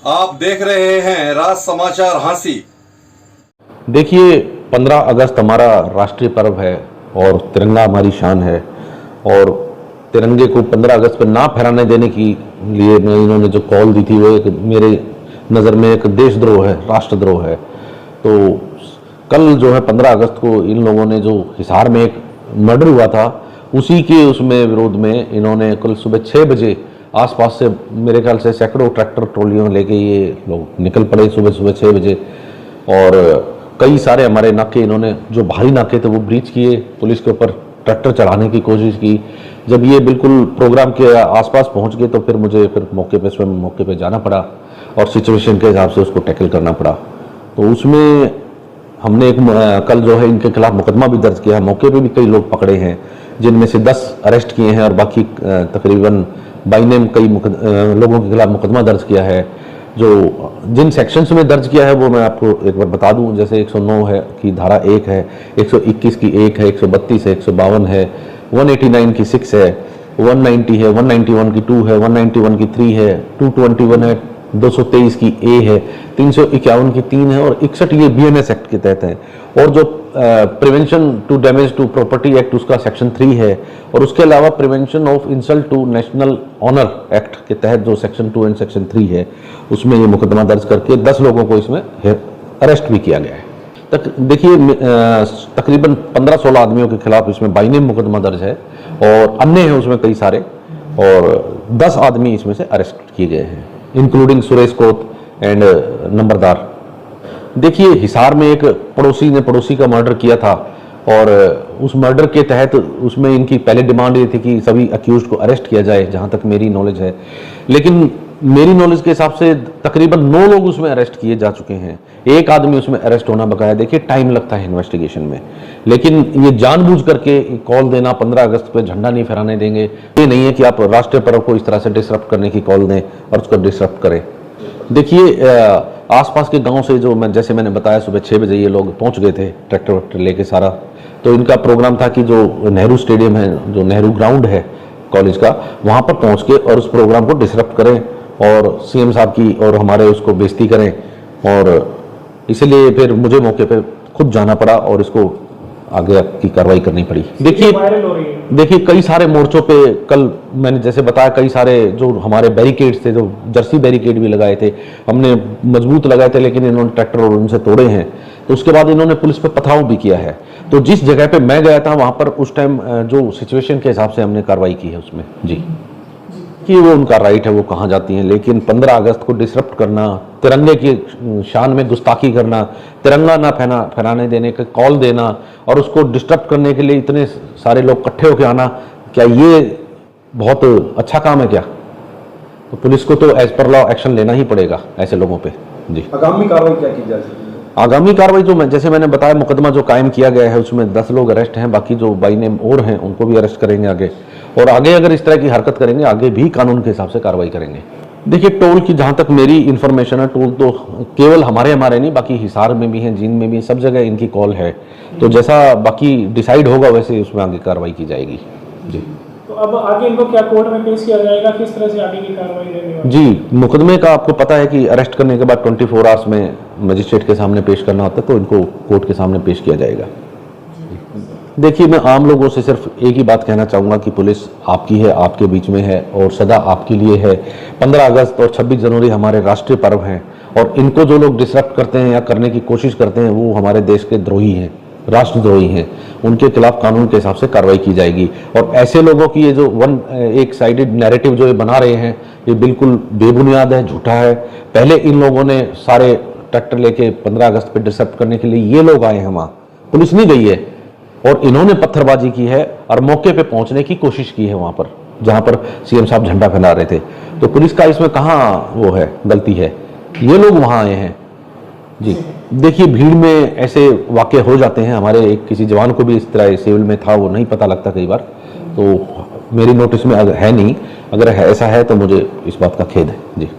आप देख रहे हैं राज समाचार हांसी। देखिए, 15 अगस्त हमारा राष्ट्रीय पर्व है और तिरंगा हमारी शान है। और तिरंगे को 15 अगस्त पर ना फहराने देने की लिए इन्होंने जो कॉल दी थी वो एक मेरे नज़र में एक देशद्रोह है, राष्ट्रद्रोह है। तो कल जो है 15 अगस्त को इन लोगों ने जो हिसार में एक मर्डर हुआ था उसी के उसमें विरोध में इन्होंने कल सुबह 6 बजे आसपास से मेरे ख्याल से सैकड़ों ट्रैक्टर ट्रॉलियों लेके ये लोग निकल पड़े सुबह सुबह 6 बजे। और कई सारे हमारे नाके इन्होंने जो भारी नाके थे वो ब्रीच किए, पुलिस के ऊपर ट्रैक्टर चढ़ाने की कोशिश की। जब ये बिल्कुल प्रोग्राम के आसपास पहुंच गए तो फिर मुझे स्वयं मौके पे जाना पड़ा और सिचुएशन के हिसाब से उसको टैकल करना पड़ा। तो उसमें हमने कल जो है इनके खिलाफ मुकदमा भी दर्ज किया है। मौके पे भी कई लोग पकड़े हैं जिनमें से 10 अरेस्ट किए हैं और बाकी तकरीबन बाई नेम कई लोगों के खिलाफ मुकदमा दर्ज किया है। जो जिन सेक्शंस में दर्ज किया है वो मैं आपको एक बार बता दूं। जैसे 109 है की धारा 1 है, 121 की 1 है, 132 है, 152 है, 189 की 6 है, 190 है, 191 की 2 है, 191 की 3 है, 221 है, 223 की ए है, 351 की 3 है और 61 ये BNS एक्ट के तहत है। और जो prevention to damage to property act उसका सेक्शन 3 है और उसके अलावा prevention of insult to national honour act के तहत जो सेक्शन 2 एंड सेक्शन 3 है उसमें ये मुकदमा दर्ज करके 10 लोगों को इसमें अरेस्ट भी किया गया है। देखिए, तकरीबन 15-16 आदमियों के खिलाफ इसमें बाई नेम मुकदमा दर्ज है और अन्य हैं उसमें कई सारे, और 10 आदमी इसमें से अरेस्ट किए गए हैं इंक्लूडिंग सुरेश कोत एंड नंबरदार। देखिए, हिसार में एक पड़ोसी ने पड़ोसी का मर्डर किया था और उस मर्डर के तहत उसमें इनकी पहले डिमांड ये थी कि सभी अक्यूज्ड को अरेस्ट किया जाए, जहां तक मेरी नॉलेज है। लेकिन मेरी नॉलेज के हिसाब से तकरीबन 9 लोग उसमें अरेस्ट किए जा चुके हैं, एक आदमी उसमें अरेस्ट होना बकाया। देखिए, टाइम लगता है इन्वेस्टिगेशन में, लेकिन ये जानबूझ करके कॉल देना 15 अगस्त पे झंडा नहीं फहराने देंगे, ये नहीं है कि आप राष्ट्रीय पर्व को इस तरह से डिसरप्ट करने की कॉल दें और उसको डिसरप्ट करें। देखिए, आसपास के गांव से जो जैसे मैंने बताया सुबह 6 बजे ये लोग पहुंच गए थे ट्रैक्टर वैक्टर लेके सारा। तो इनका प्रोग्राम था कि जो नेहरू स्टेडियम है, जो नेहरू ग्राउंड है कॉलेज का, वहां पर पहुंच के और उस प्रोग्राम को डिसरप्ट करें और CM साहब की और हमारे उसको बेइज्जती करें। और इसलिए फिर मुझे मौके पे खुद जाना पड़ा और इसको आगे की कार्रवाई करनी पड़ी। देखिए कई सारे मोर्चों पे कल मैंने जैसे बताया, कई सारे जो हमारे बैरिकेड्स थे, जो जर्सी बैरिकेड भी लगाए थे, हमने मजबूत लगाए थे, लेकिन इन्होंने ट्रैक्टर और उनसे तोड़े हैं। तो उसके बाद इन्होंने पुलिस पे पथराव भी किया है। तो जिस जगह पे मैं गया था वहां पर उस टाइम जो सिचुएशन के हिसाब से हमने कार्रवाई की है उसमें जी कि वो उनका राइट है, वो कहाँ जाती हैं। लेकिन 15 अगस्त को डिसरप्ट करना, तिरंगे की शान में गुस्ताखी करना, तिरंगा ना फहराने देने का कॉल देना और उसको डिस्टर्ब करने के लिए इतने सारे लोग इकट्ठे होकर आना, क्या ये बहुत अच्छा काम है क्या? तो पुलिस को तो एज पर लॉ एक्शन लेना ही पड़ेगा ऐसे लोगों पे जी। आगामी कार्रवाई क्या की जा सकती है? आगामी कार्रवाई जो जैसे मैंने बताया, मुकदमा जो कायम किया गया है उसमें 10 लोग अरेस्ट हैं, बाकी जो बाई नेम और हैं उनको भी अरेस्ट करेंगे आगे। और आगे अगर इस तरह की हरकत करेंगे आगे भी कानून के हिसाब से कार्रवाई करेंगे। देखिए, टोल की जहां तक मेरी इन्फॉर्मेशन है, टोल तो केवल हमारे नहीं, बाकी हिसार में भी है, जींद में भी, सब जगह इनकी कॉल है। तो जैसा बाकी डिसाइड होगा वैसे उसमें आगे कार्रवाई की जाएगी जी। तो अब आगे इनको क्या कोर्ट में पेश किया जाएगा, किस तरह से आगे की कार्रवाई रहेगी? जी, मुकदमे का आपको पता है कि अरेस्ट करने के बाद 24 आवर्स में मजिस्ट्रेट के सामने पेश करना होता है, तो इनको कोर्ट के सामने पेश किया जाएगा। देखिए, मैं आम लोगों से सिर्फ एक ही बात कहना चाहूँगा कि पुलिस आपकी है, आपके बीच में है और सदा आपके लिए है। 15 अगस्त और 26 जनवरी हमारे राष्ट्रीय पर्व हैं और इनको जो लोग डिसरप्ट करते हैं या करने की कोशिश करते हैं वो हमारे देश के द्रोही हैं, राष्ट्रद्रोही हैं। उनके खिलाफ कानून के हिसाब से कार्रवाई की जाएगी। और ऐसे लोगों की ये जो एक साइडेड नैरेटिव जो ये बना रहे हैं, ये बिल्कुल बेबुनियाद है, झूठा है। पहले इन लोगों ने सारे ट्रैक्टर लेके 15 अगस्त पे डिसरप्ट करने के लिए ये लोग आए हैं, वहाँ पुलिस नहीं गई है और इन्होंने पत्थरबाजी की है और मौके पे पहुंचने की कोशिश की है वहां पर जहां पर CM साहब झंडा फहरा रहे थे। तो पुलिस का इसमें कहाँ वो है, गलती है? ये लोग वहां आए हैं जी। देखिए, भीड़ में ऐसे वाकये हो जाते हैं। हमारे एक किसी जवान को भी इस तरह सिविल में था, वो नहीं पता लगता कई बार। तो मेरी नोटिस में है नहीं, अगर ऐसा है तो मुझे इस बात का खेद है जी।